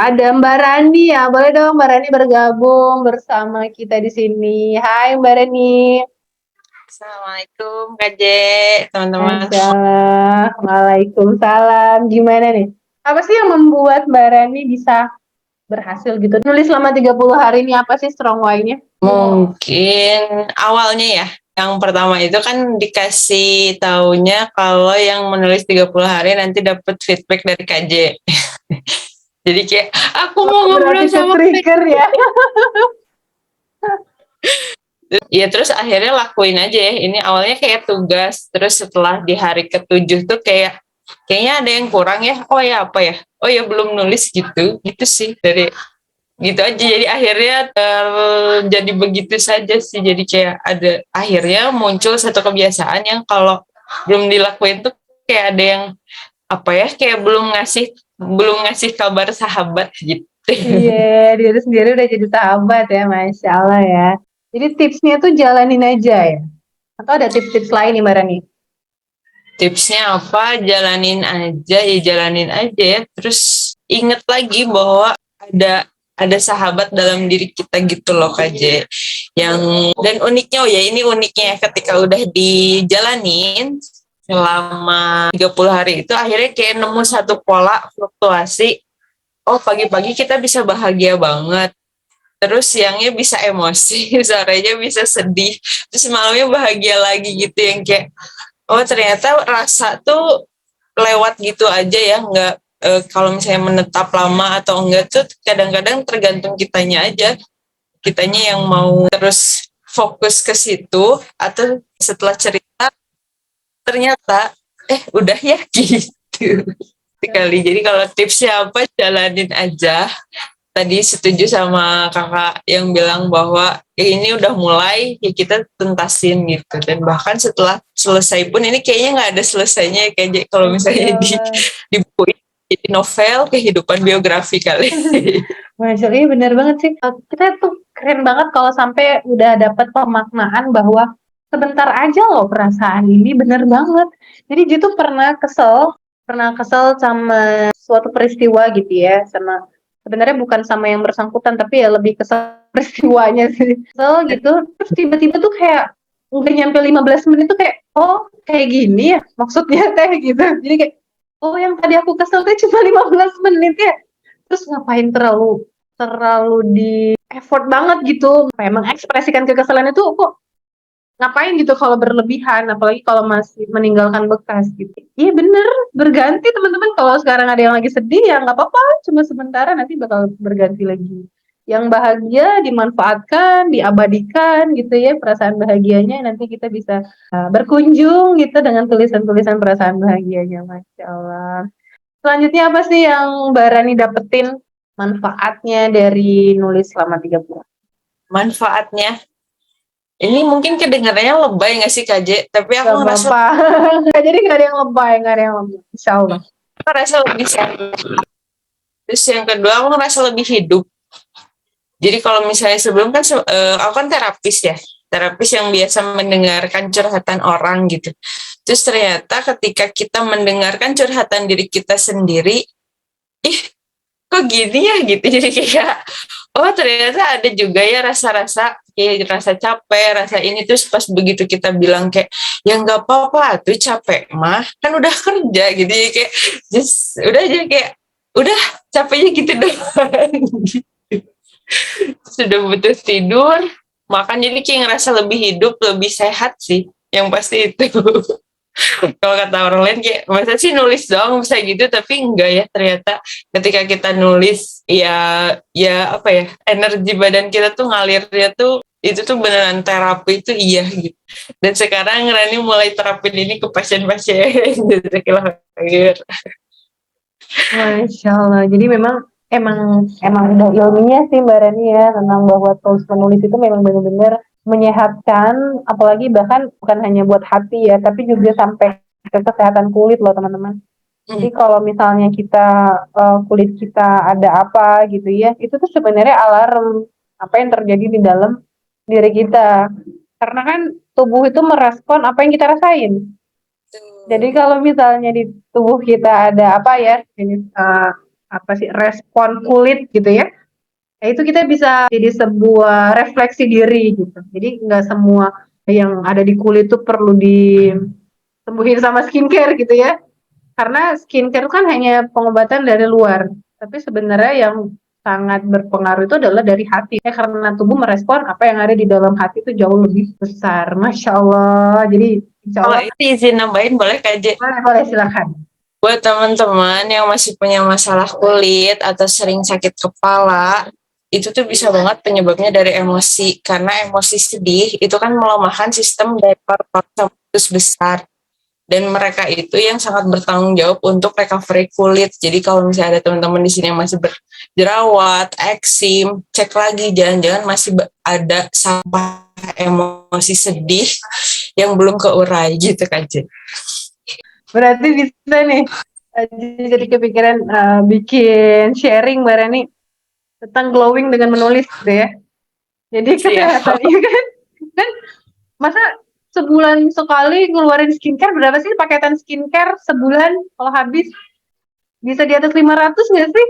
Ada Mbak Rani ya, boleh dong Mbak Rani bergabung bersama kita di sini. Hai Mbak Rani. Assalamualaikum Kak J, teman-teman. Masya Allah. Waalaikumsalam. Gimana nih? Apa sih yang membuat Mbak Rani bisa berhasil gitu? Nulis selama 30 hari ini apa sih strong why-nya? Mungkin awalnya ya, yang pertama itu kan dikasih taunya kalau yang menulis 30 hari nanti dapat feedback dari Kak J. Jadi kayak, aku mau ngobrol Berarti ke sama Kak J. trigger ya. Ya terus akhirnya lakuin aja ya, ini awalnya kayak tugas, terus setelah di hari ke-7 tuh kayaknya ada yang kurang ya, oh ya apa ya, oh ya belum nulis gitu sih, dari gitu aja. Jadi akhirnya jadi begitu saja sih, jadi kayak ada akhirnya muncul satu kebiasaan yang kalau belum dilakuin tuh kayak ada yang apa ya, kayak belum ngasih kabar sahabat gitu. Iya, diri sendiri udah jadi sahabat ya, Masya Allah ya. Jadi tipsnya tuh jalanin aja ya. Atau ada tips-tips lain nih Mbak Rani? Tipsnya apa? Jalanin aja ya, terus inget lagi bahwa ada sahabat dalam diri kita gitu loh Kak J. Dan uniknya, oh ya ini uniknya, ketika udah dijalanin selama 30 hari itu akhirnya kayak nemu satu pola fluktuasi. Oh, pagi-pagi kita bisa bahagia banget, terus siangnya bisa emosi, sorenya bisa sedih, terus malamnya bahagia lagi gitu, yang kayak oh ternyata rasa tuh lewat gitu aja ya, nggak kalau misalnya menetap lama atau enggak tuh kadang-kadang tergantung kitanya aja, kitanya yang mau terus fokus ke situ atau setelah cerita ternyata udah ya gitu sekali. Jadi kalau tipsnya apa, jalanin aja. Tadi setuju sama kakak yang bilang bahwa ini udah mulai ya kita tuntasin gitu, dan bahkan setelah selesai pun ini kayaknya nggak ada selesainya ya, kayak kalau misalnya di buku ini jadi novel kehidupan biografi kali. Masya Allah, iya bener banget sih. Kita tuh keren banget kalau sampai udah dapet pemaknaan bahwa sebentar aja loh perasaan ini, bener banget. Jadi dia tuh pernah kesel sama suatu peristiwa gitu ya, sama sebenarnya bukan sama yang bersangkutan, tapi ya lebih kesel peristiwanya sih. Kesel gitu, terus tiba-tiba tuh kayak udah nyampe 15 menit tuh kayak, oh kayak gini ya maksudnya teh gitu. Jadi kayak, oh yang tadi aku kesel tuh cuma 15 menit ya. Terus ngapain terlalu terlalu di effort banget gitu. Memang ekspresikan kekesalan itu kok ngapain gitu kalau berlebihan, apalagi kalau masih meninggalkan bekas gitu. Iya bener, berganti teman-teman. Kalau sekarang ada yang lagi sedih ya nggak apa-apa, cuma sementara, nanti bakal berganti lagi. Yang bahagia dimanfaatkan, diabadikan gitu ya perasaan bahagianya. Nanti kita bisa berkunjung gitu dengan tulisan-tulisan perasaan bahagianya, Masya Allah. Selanjutnya apa sih yang Mbak Rani dapetin manfaatnya dari nulis selama 3 bulan? Manfaatnya ini mungkin kedengarannya lebay nggak sih Kak J, tapi Gak aku ngerasa apa-apa. Jadi gak ada yang lebay, gak ada yang lebay. Insya Allah. lebih sehat. Terus yang kedua, aku ngerasa lebih hidup. Jadi kalau misalnya sebelum kan aku kan terapis ya, terapis yang biasa mendengarkan curhatan orang gitu. Terus ternyata ketika kita mendengarkan curhatan diri kita sendiri, ih kok gini ya gitu. Jadi kayak oh ternyata ada juga ya rasa-rasa kayak rasa capek, rasa ini, terus pas begitu kita bilang kayak ya nggak apa-apa tuh capek mah kan udah kerja gitu ya, kayak just udah aja kayak udah capeknya gitu doang. Sudah butuh tidur, makan, jadi kayak ngerasa lebih hidup, lebih sehat sih yang pasti itu. Kalau kata orang lain kayak masa sih nulis doang bisa gitu, tapi enggak ya, ternyata ketika kita nulis ya apa ya, energi badan kita tuh ngalirnya tuh itu tuh beneran terapi itu, iya gitu. Dan sekarang Rani mulai terapin ini ke pasien-pasien gitu. Masya Allah. Jadi emang udah ilminya sih Mbak Rani ya tentang bahwa tools menulis itu memang benar-benar menyehatkan, apalagi bahkan bukan hanya buat hati ya, tapi juga sampai ke kesehatan kulit loh teman-teman. Jadi kalau misalnya kulit kita ada apa gitu ya, itu tuh sebenarnya alarm apa yang terjadi di dalam diri kita. Karena kan tubuh itu merespon apa yang kita rasain. Jadi kalau misalnya di tubuh kita ada apa ya, jenis apa sih, respon kulit gitu ya. Ya itu kita bisa jadi sebuah refleksi diri gitu. Jadi nggak semua yang ada di kulit itu perlu disembuhin sama skincare gitu ya. Karena skincare kan hanya pengobatan dari luar, tapi sebenarnya yang sangat berpengaruh itu adalah dari hati ya, karena tubuh merespon apa yang ada di dalam hati itu jauh lebih besar. Masya Allah. Jadi insya Kalau Allah itu izin nambahin boleh Kak Je? boleh, boleh silakan. Buat teman-teman yang masih punya masalah kulit atau sering sakit kepala, itu tuh bisa banget penyebabnya dari emosi. Karena emosi sedih itu kan melemahkan sistem dari paru-paru usus besar. Dan mereka itu yang sangat bertanggung jawab untuk recovery kulit. Jadi kalau misalnya ada teman-teman di sini yang masih berjerawat, eksim, cek lagi jangan-jangan masih ada sampah emosi sedih yang belum keurai gitu kan, Jen. Berarti bisa nih, jadi kepikiran bikin sharing Mbak Rani tentang glowing dengan menulis gitu ya. Jadi kesehatan, Siap. iya kan? Kan masa sebulan sekali ngeluarin skincare, berapa sih paketan skincare sebulan kalau habis? Bisa di atas 500 nggak sih?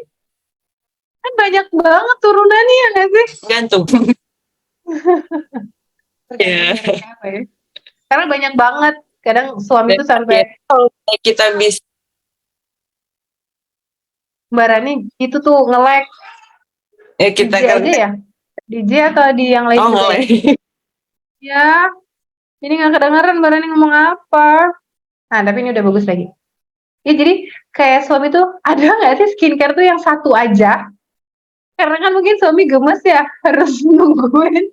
Kan banyak banget turunannya ya nggak sih? Gantung. Tergantung Ya. dari siapa ya. Karena banyak banget. Kadang suami Dan tuh sampai, akhirnya kalau kita bisa Mbak Rani itu tuh nge-lag ya di kita J kan aja ya? Di J atau di yang lain oh juga ya? ngeleh. Ya, ini nggak kedengeran Mbak Rani ngomong apa. Nah, tapi ini udah bagus lagi. Ya, jadi kayak suami tuh, ada nggak sih skincare tuh yang satu aja? Karena kan mungkin suami gemes ya, harus nungguin.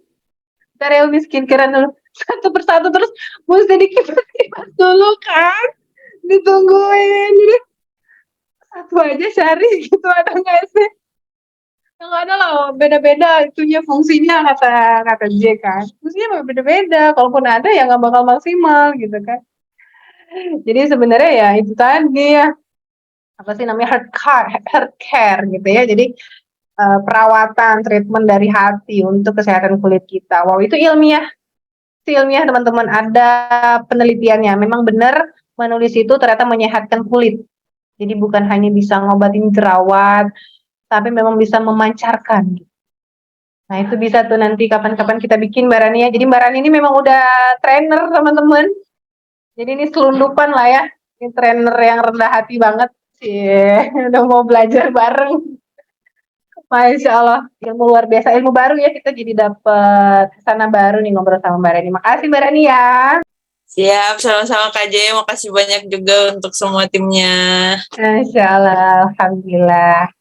Ntar ya Umi skincarean dulu. Satu persatu terus mesti dikipas dulu kan. Ditungguin. Jadi satu aja cari gitu, ada nggak sih? Yang ada lah, beda-beda itunya fungsinya kata kata J kan. Fungsinya beda-beda. Kalaupun ada ya nggak bakal maksimal gitu kan. Jadi sebenarnya ya itu tadi ya, apa sih namanya, heart care gitu ya. Jadi perawatan treatment dari hati untuk kesehatan kulit kita. Wow, itu ilmiah. Itu ilmiah teman-teman, ada penelitiannya. Memang benar menulis itu ternyata menyehatkan kulit. Jadi bukan hanya bisa ngobatin jerawat, tapi memang bisa memancarkan. Nah, itu bisa tuh nanti kapan-kapan kita bikin Mbak Rani ya. Jadi Mbak Rani ini memang udah trainer teman-teman. Jadi ini selundupan lah ya. Ini trainer yang rendah hati banget. Cie, udah mau belajar bareng. Masya Allah, ilmu luar biasa, ilmu baru ya, kita jadi dapet sana baru nih ngobrol sama Mbak Rani. Makasih Mbak Rani ya. Siap, sama-sama Kak J. Makasih banyak juga untuk semua timnya. Masya Allah, Alhamdulillah.